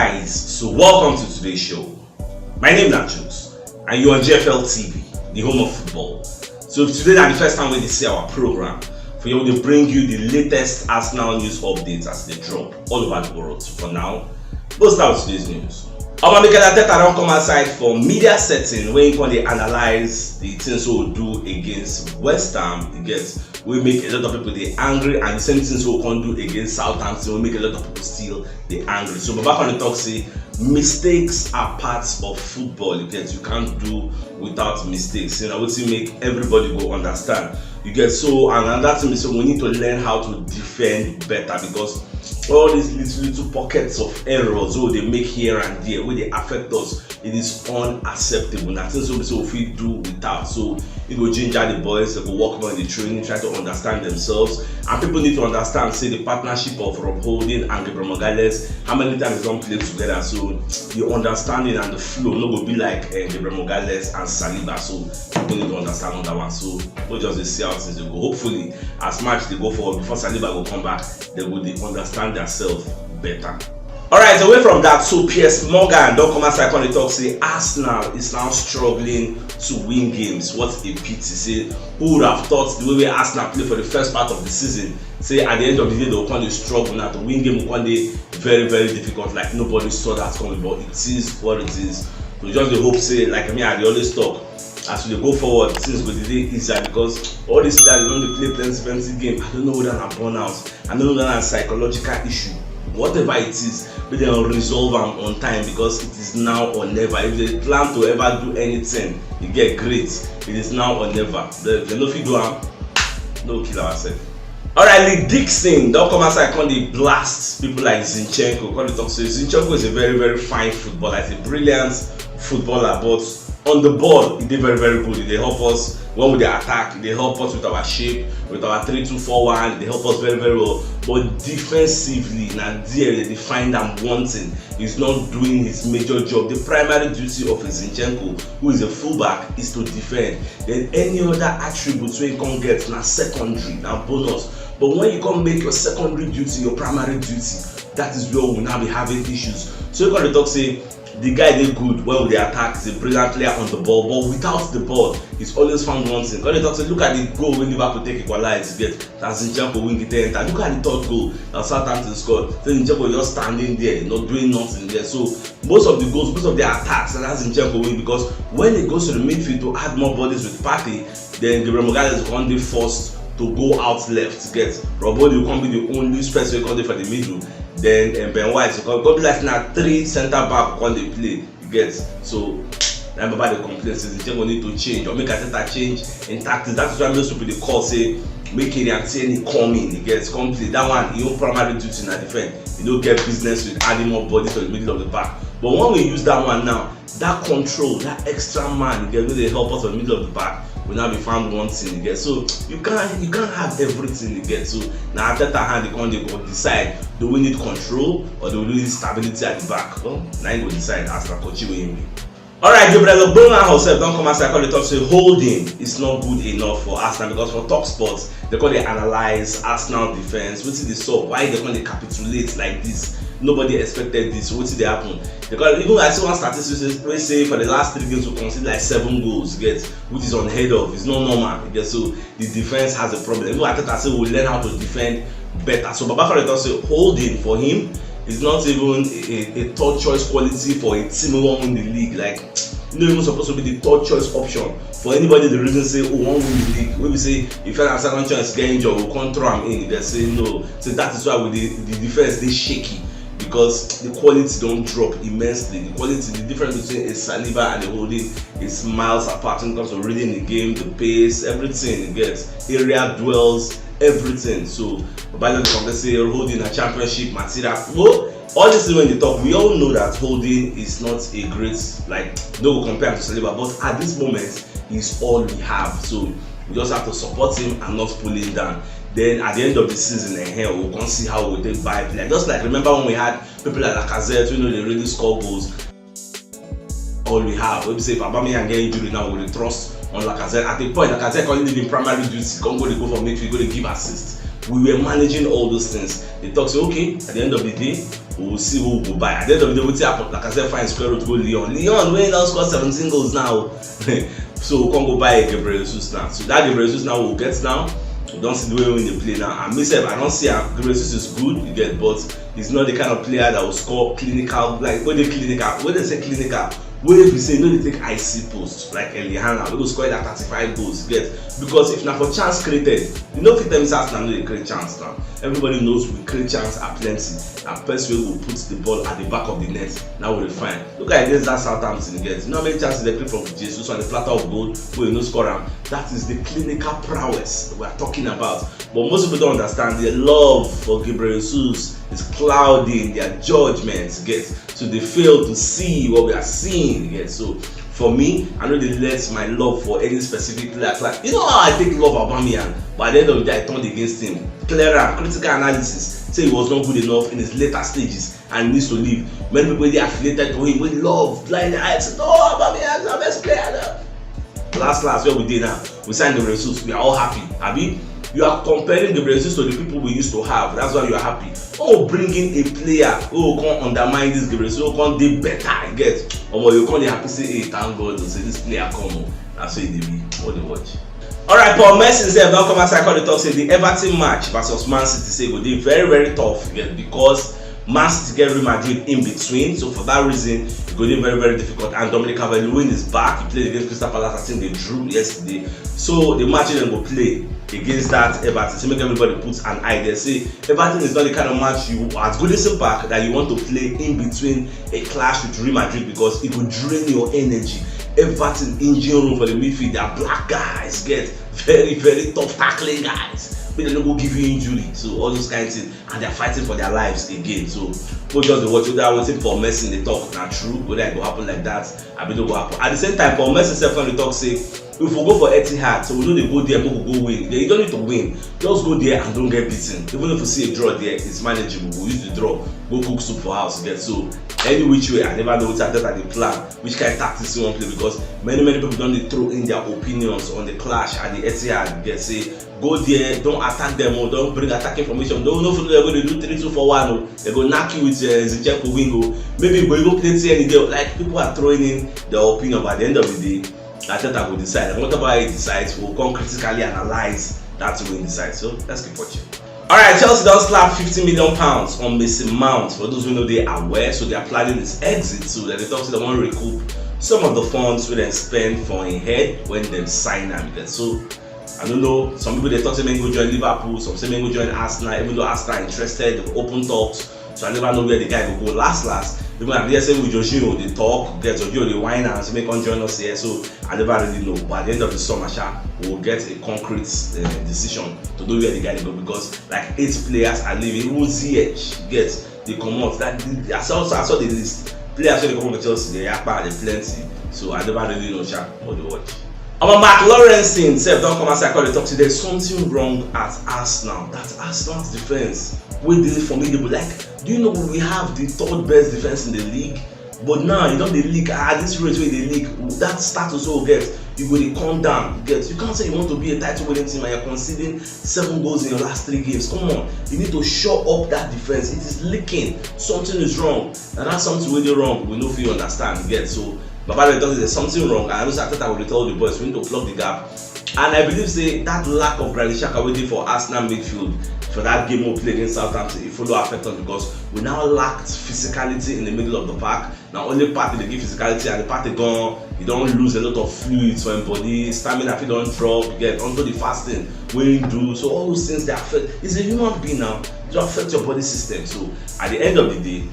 guys, so welcome to today's show. My name is CHUKS and you're on GFL TV, the home of football. So if today is the first time we see our program, for you to bring you the latest Arsenal news updates as they drop all over the world. So for now, let's start with today's news. Mikel Arteta don't come outside for media setting when they analyze the things we will do against West Ham. We make a lot of people they angry, and the same things we can do against Southampton will make a lot of people still they angry. So back on the talk, say mistakes are parts of football. You can't do without mistakes. What you make everybody go understand. So and another thing is so we need to learn how to defend better, because all these little pockets of errors they make here and there where they affect us, it is unacceptable. Nothing so if we do without. So it will ginger the boys, they will work more in the training, try to understand themselves, and people need to understand, say, the partnership of Rob Holding and Gabriel Jesus, how many times they don't play together. So the understanding and the flow no go be like Gabriel Jesus and Saliba. So people need to understand on that one. So we'll just see how things they go. Hopefully, as much they go forward before Saliba will come back, they will understand themselves better. Alright, away from that, so Piers Morgan don't come outside on the talk, say Arsenal is now struggling to win games. What a pity. Say, who would have thought the way Arsenal play for the first part of the season, say at the end of the day they will come to struggle now to win game one day very, very difficult, like nobody saw that coming, but it is what it is. We just the hope, say, like me, I always talk, as we go forward, things will be easier, because all this time they don't play plenty game. I don't know whether I'm burnout, I don't know whether it's a psychological issue. Whatever it is, but they'll resolve them on time, because it is now or never. If they plan to ever do anything, you get great. It is now or never. They no fit do them, no kill ourselves. Alright, Lee Dixon don't come outside and they blast people like Zinchenko. Zinchenko is a very, very fine footballer. He's a brilliant footballer, but on the ball, he did very, very good. They help us when we attack. They help us with our shape, with our 3-2-4-1. They help us very, very well. But defensively, now they find them wanting. He's not doing his major job. The primary duty of a Zinchenko, who is a fullback, is to defend. Then any other attributes we can get now secondary, now bonus. But when you can't make your secondary duty your primary duty, that is where we'll now be having issues. So you can talk, say, the guy did good when they attack, he's a brilliant player on the ball, but without the ball, he's always found one thing. When they talk, say, look at the goal when Liverpool take equalize, that Zinchenko win it enter. Look at the third goal that Southampton scored. Then Zinchenko just standing there, not doing nothing there. So most of the goals, most of the attacks, and that's Zinchenko win, because when it goes to the midfield to add more bodies with Partey, then Gabriel Jesus will be forced to go out left. Robert will come be the only space we can do for the middle. Then Ben White, so go be like now 3 centre back when they play. So remember the complaints is the need to change or make a change in tactics. That's why most people they call, say, make it and say come in. Complete that one. You primary duty in a defense. You don't get business with adding more bodies to the middle of the park. But when we use that one now, that control, that extra man, they help us in the middle of the park, will now be found one thing. So you can't have everything. So now at that hand they go decide, do we need control or do we need stability at the back? Well, now you go decide as a coach will. Alright, Gabriel herself don't come outside the talk, say Holding is not good enough for Arsenal, because for Talk Sports they call they analyze Arsenal defense. What did they saw? Why they call they capitulate like this? Nobody expected this. What did they happen? Because even I see one statistics we say for the last 3 games we concede like 7 goals, which is unheard of. It's not normal. So the defense has a problem. Even I say we'll learn how to defend better. So Baba Faretta say Holding for him is not even a third choice quality for a team who won in the league. Like, not even supposed to be the third choice option for anybody. The reason say who won win the league. When we say if you're a second choice get injured, we'll control him in. They say no. So that is why with the defense they shaky, because the quality don't drop immensely. The difference between a Saliba and a Holding is miles apart in terms of reading the game, the pace, everything. Area dwells, everything. So by the time they say Holding a championship material, well, all this is when they talk, we all know that Holding is not a great, like, no compare to Saliba, but at this moment he's all we have. So we just have to support him and not pull him down. Then at the end of the season, we can see how we take by play. Just like remember when we had people like Lacazette, they really score goals. All we have, we say if Aubameyang get injured now, we will trust on Lacazette. At the point, Lacazette can't even primary duty, can't go for midfield, go to give assist. we were managing all those things. They talk say, okay, at the end of the day, we will see who will go buy. At the end of the day, we'll see, like I said, find square root, go Leon. Leon, we now score 17 goals now. So we can't go buy a Gabriel Jesus now. So that Gabriel Jesus now will get now. We don't see the way when they play now. And myself, I don't see Gabriel Jesus is good, you get, but he's not the kind of player that will score clinical, like when they say clinical, where if you say no, they take icy post like Eliana, we will score that 35 goals, you get. Because if not for chance created, you know, if them start now, they create chance now. Everybody knows we create chance at plenty. And first way will put the ball at the back of the net. Now we'll find. Look at against that Southampton again. You know how many chances they play from Jesus on the platter of gold where you no score them. That is the clinical prowess we are talking about. But most people don't understand their love for Gabriel Jesus is clouding their judgments. Get so they fail to see what we are seeing. Get so. For me, I know they let my love for any specific player. Like, you know how I take love about Aubameyang, but at the end of the day, I turned against him. Clearer, critical analysis, say he was not good enough in his later stages and needs to leave. Many people they affiliated to him with love, blind eyes. No, Aubameyang is our best player. Last, what we did now, we signed the Jesus. We are all happy. Abi, you are comparing the Jesus to the people we used to have. That's why you are happy. Oh, bringing a player who can undermine this Gabriel Jesus, who can do better, get. Or you can't happy say, hey, thank God, say this player come on. That's what they be. What they watch. Alright, Paul Messi himself don't come outside the talk say the Everton match versus Man City say go dey very, very tough, get, because Man City get Real Madrid in between. So for that reason, it go dey very, very difficult. And Dominic Calvert-Lewin is back. He played against Crystal Palace. I think they drew yesterday. So the match then go play against that Everton. So make everybody put an eye there. Say Everton is not the kind of match you at Goodison Park that you want to play in between a clash with Real Madrid, because it will drain your energy. Everton engine room for the midfield, they are black guys, get very, very tough tackling guys. But they don't go give you injury. So all those kinds of things, and they're fighting for their lives again. So go just the watch. Whether I waiting for Messi in the talk, not true. Whether it will happen like that, I believe it will happen. At the same time, for Messi self when the talk say, if we go for Etihad, so we know they go there, we go win. You don't need to win. Just go there and don't get beaten. Even if you see a draw there, it's manageable. We use the draw, go cook soup for house. Get so any which way, I never know what they plan, which kind of tactics you want to play, because many people don't throw in their opinions on the clash at the Etihad. Get say go there, don't attack them or don't bring attack information. Don't know if they're going to do 3-2-4-1. They're going to knock you with Zinchenko wingo. Maybe we go play any day. Like people are throwing in their opinion, but at the end of the day, Ateta will decide, and whatever he decides, we'll come critically analyze that win decide. So let's keep watching. Alright, Chelsea don't slap £50 million on Mason Mount. For those who know, they are aware, so they are planning his exit. So they talk to them want to recoup some of the funds we then spend for a head when they sign him. So I don't know, some people they talk say go join Liverpool, some say go join Arsenal, even though Arsenal are interested, they've open talks. So I never know where the guy will go last. Even at the say with Jorginho, they talk, get Jorginho, they whine and say make on join us here. So I never really know. But at the end of the summer, we'll get a concrete decision to know where the guy will go, because like 8 players are leaving. Even ZH gets they come out. That I saw the list. Players when they come to Chelsea, they are plenty. So I never really know what they watch. Our Mark Lawrence himself don't come outside the talk today. There's something wrong at Arsenal. That's Arsenal's defense. We did formidable. Like, do you know we have the 3rd best defense in the league? But now you don't the league at this rate where the league that status will get you will come down. Get you can't say you want to be a title winning team and you're conceding 7 goals in your last 3 games. Come on, you need to shore up that defense. It is leaking. Something is wrong, and that's something really wrong. We know if you understand. Get so. Baba tells there's something wrong, and I know Ateta will tell the boys we need to plug the gap. And I believe say that lack of Granit Xhaka waiting for Arsenal midfield for that game we played against Southampton, it follow affect us, because we now lacked physicality in the middle of the park. Now only part they give physicality, and the part they gone, you don't lose a lot of fluids for your body, stamina if you don't drop, you get onto the fasting when you do. So all those things they affect. It's a human being now, it affect your body system. So at the end of the day,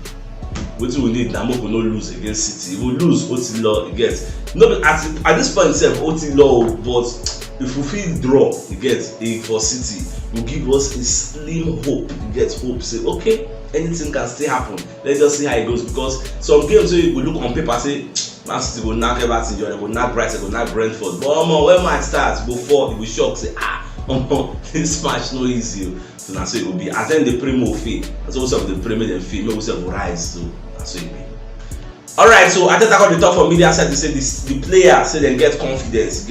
what we need now, we will not lose against City. We will lose Otilo, you get. No, at this point itself, Otilo, but if we feel draw, you get for City, will give us a slim hope. You get hope. Say, okay, anything can still happen. Let's just see how it goes. Because some games where you look on paper, say, Man City will knock Everton, they will knock Brighton, they will knock Brentford. But when match starts, before it will shock, say, this match no easy. So that's how it will be. And then the Premier will fail. That's also the Premier then fail. Maybe will rise. So that's how it will be. Alright, so I think I got the talk from media side to say this, the players say they get confidence,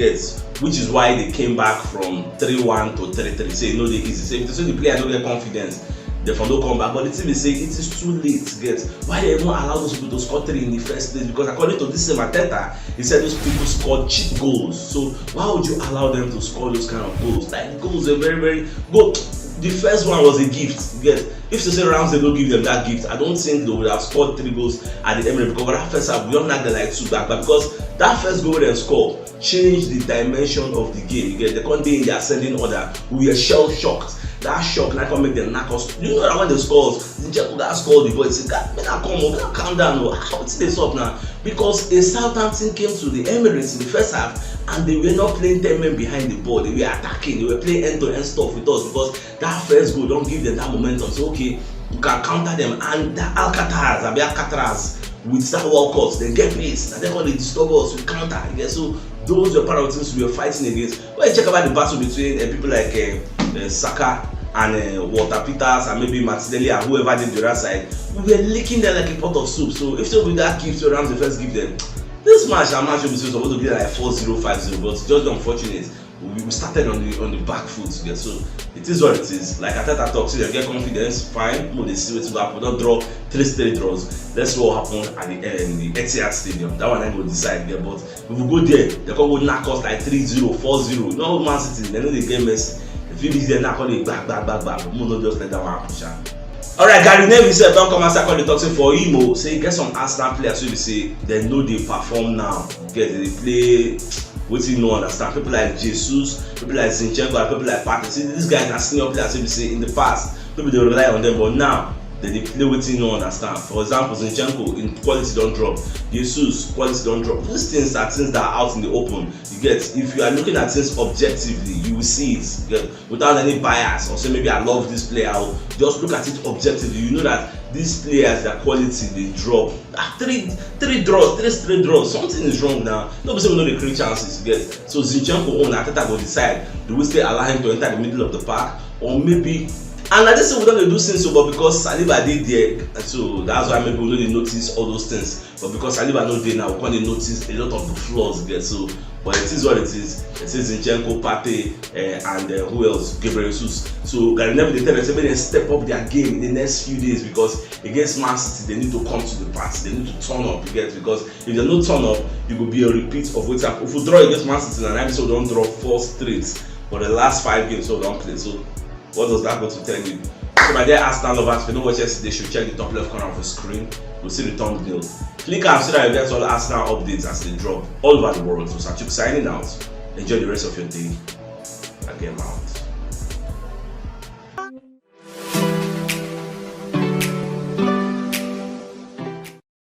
which is why they came back from 3-1 to 3-3. Say no, they easy. Say if the player don't get confidence, they don't come back. But the team is saying it is too late to get. Why they even allow those people to score 3 in the first place? Because according to this same Arteta, he said those people scored cheap goals. So why would you allow them to score those kind of goals? Like goals are very, very good. The first one was a gift. Get if to say Ramsey don't give them that gift, I don't think they would have scored 3 goals at the Emirates because that first half we all not like 2 back, but because that first goal they scored changed the dimension of the game. You get the Conte in the ascending order. We were shell shocked. That shock not gonna make them knock us. You know that when they score, Zinchenko got scored the boy. Say, God, man, come on, calm down. How is this up now? Because a Southampton came to the Emirates in the first half and they were not playing 10 men behind the ball. They were attacking. They were playing end-to-end stuff with us because that first goal don't give them that momentum. So okay, you can counter them. And the Alcatraz with that World Cup, they get pace. And then when they disturb us, we counter. Yeah, so those were part of the things we were fighting against. When you check about the battle between people like Saka and Walter Peters and maybe Martinelli and whoever did the other side, we were licking them like a pot of soup. So if so with that gift, so Ramsey first give them this match, our match will be supposed to be like 4-0, 5-0, but just unfortunate. We started on the back foot together, so it is what it is. Like Arteta talks, so they get confidence, fine. They see what will happen. Don't draw 3 straight draws. Let's see what happened at the end in the Etihad Stadium. That one I will decide there. But if we go there, they can go knock us like 3-0, 4-0. No Man City, they know the game mess. If you be there, knock on the back. We don't just let that one happen. Alright, Gary Neville said don't come and start calling talking for Imo. Say get some Arsenal players so they say they know they perform now. Get they play. What you know understand? People like Jesus, people like Zinchenko, and people like Partey. See, these guys are senior players. So we say in the past, people they rely on them, but now they play what you know understand. For example, Zinchenko in quality don't drop. Jesus quality don't drop. These things are things that are out in the open. You get if you are looking at things objectively, you will see it. You get without any bias or say maybe I love this player. I'll just look at it objectively. You know that these players, their quality they drop. 3 straight draws. Something is wrong now. Nobody will know the create chances you get. So Zinchenko on Arteta will decide do we still allow him to enter the middle of the park or maybe. And I just say we don't do things so, but because Saliba did there, so that's why maybe we don't notice all those things. But because Saliba not there now, we can't notice a lot of the flaws there. So, but it is what it is. It is Zinchenko, Partey, and who else? Gabriel Jesus. So Gary Neville they tell us they step up their game in the next few days because against Man City they need to come to the party. They need to turn up. You get because if they don't turn up, it will be a repeat of what's happened. If we draw against Man City and episode don't draw 4 straight for the last 5 games, so don't play. So what does that go to tell you? So my dear Arsenal lovers, if you know what yesterday, they should check the top left corner of the screen. You'll see the thumbnail. Click and so that you get all Arsenal updates as they drop all over the world. So CHUKS signing out. Enjoy the rest of your day. Again, out.